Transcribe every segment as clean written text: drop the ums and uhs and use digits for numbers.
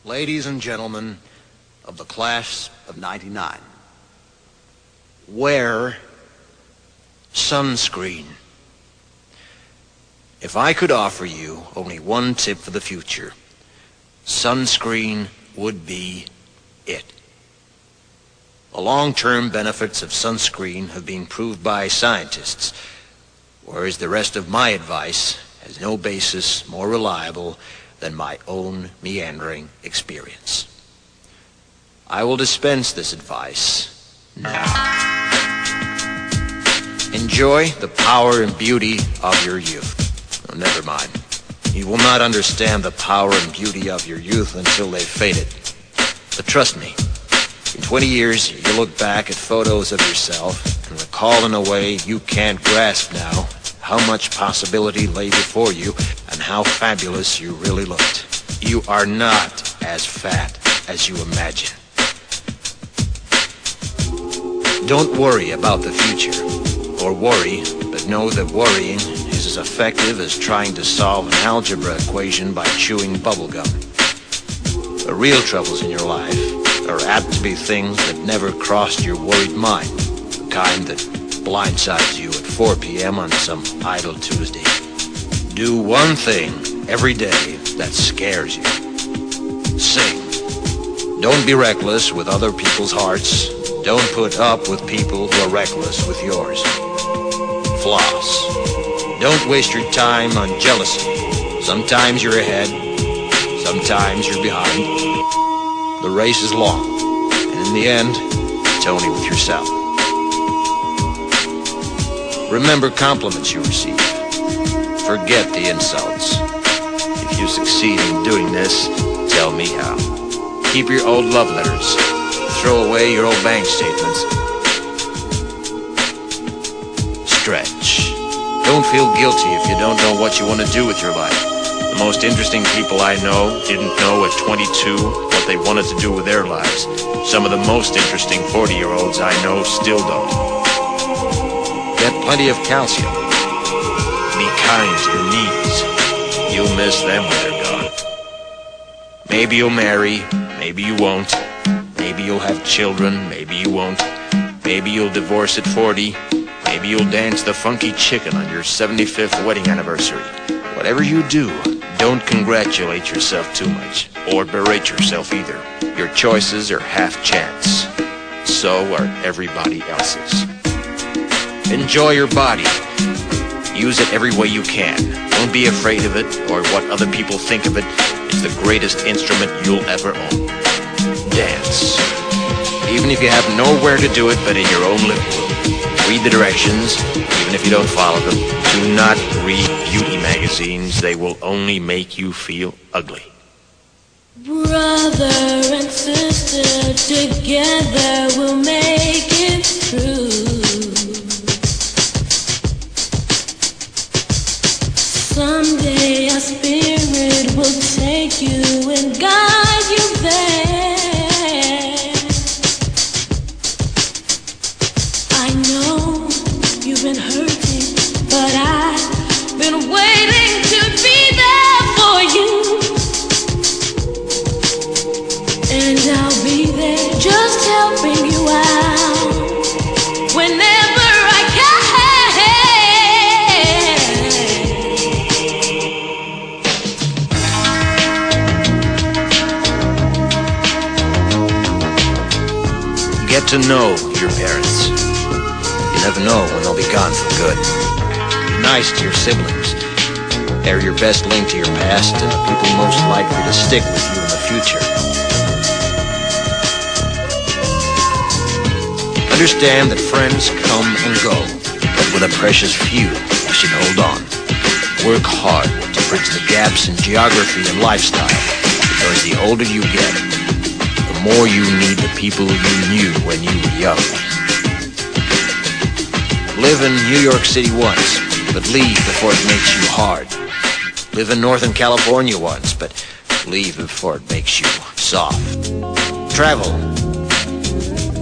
Ladies and gentlemen of the class of '99, wear sunscreen. If I could offer you only one tip for the future, sunscreen would be it. The long-term benefits of sunscreen have been proved by scientists, whereas the rest of my advice has no basis more reliable than my own meandering experience. I will dispense this advice now. Enjoy the power and beauty of your youth. Oh, never mind. You will not understand the power and beauty of your youth until they've faded. But trust me, in 20 years, you'll look back at photos of yourself and recall in a way you can't grasp now how much possibility lay before you and how fabulous you really looked. You are not as fat as you imagine. Don't worry about the future, or worry, but know that worrying is as effective as trying to solve an algebra equation by chewing bubblegum. The real troubles in your life are apt to be things that never crossed your worried mind, the kind that blindsides you at 4 p.m. on some idle Tuesday. Do one thing every day that scares you. Sing. Don't be reckless with other people's hearts. Don't put up with people who are reckless with yours. Floss. Don't waste your time on jealousy. Sometimes you're ahead, sometimes you're behind. The race is long, and in the end, it's only with yourself. Remember compliments you receive. Forget the insults. If you succeed in doing this, tell me how. Keep your old love letters. Throw away your old bank statements. Stretch. Don't feel guilty if you don't know what you want to do with your life. The most interesting people I know didn't know at 22 what they wanted to do with their lives. Some of the most interesting 40-year-olds I know still don't. Get plenty of calcium. Be kind to your knees. You'll miss them when they're gone. Maybe you'll marry, maybe you won't. Maybe you'll have children, maybe you won't. Maybe you'll divorce at 40. Maybe you'll dance the funky chicken on your 75th wedding anniversary. Whatever you do, don't congratulate yourself too much, or berate yourself either. Your choices are half chance. So are everybody else's. Enjoy your body. Use it every way you can. Don't be afraid of it or what other people think of it. It's the greatest instrument you'll ever own. Dance. Even if you have nowhere to do it but in your own living room. Read the directions, even if you don't follow them. Do not read beauty magazines. They will only make you feel ugly. Brother and sister, together we'll make it through. Someday our spirit will take you and guide you there. I know you've been hurting, but I've been waiting to be there for you. And I'll be there just helping you out whenever I can. Get to know your parents. You never know when they'll be gone for good. Be nice to your siblings. They're your best link to your past and the people most likely to stick with you in the future. Understand that friends come and go, but with a precious few, you should hold on. Work hard to bridge the gaps in geography and lifestyle, because the older you get, the more you need the people you knew when you were young. Live in New York City once, but leave before it makes you hard. Live in Northern California once, but leave before it makes you soft. Travel.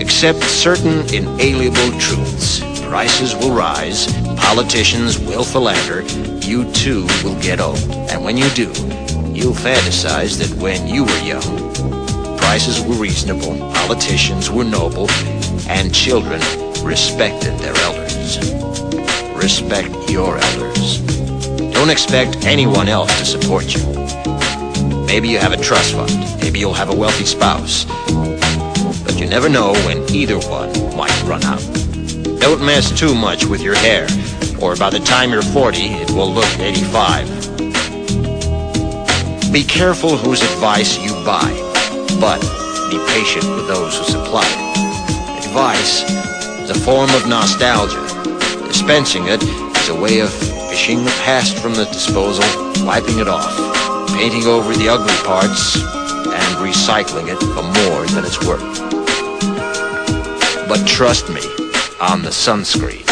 Accept certain inalienable truths. Prices will rise, politicians will philander, you too will get old. And when you do, you'll fantasize that when you were young, prices were reasonable, politicians were noble, and children respected their elders. Respect your elders. Don't expect anyone else to support you. Maybe you have a trust fund. Maybe you'll have a wealthy spouse. But you never know when either one might run out. Don't mess too much with your hair, or by the time you're 40, it will look 85. Be careful whose advice you buy, but be patient with those who supply it. Advice is a form of nostalgia. Dispensing it is a way of fishing the past from the disposal, wiping it off, painting over the ugly parts, and recycling it for more than it's worth. But trust me on the sunscreen.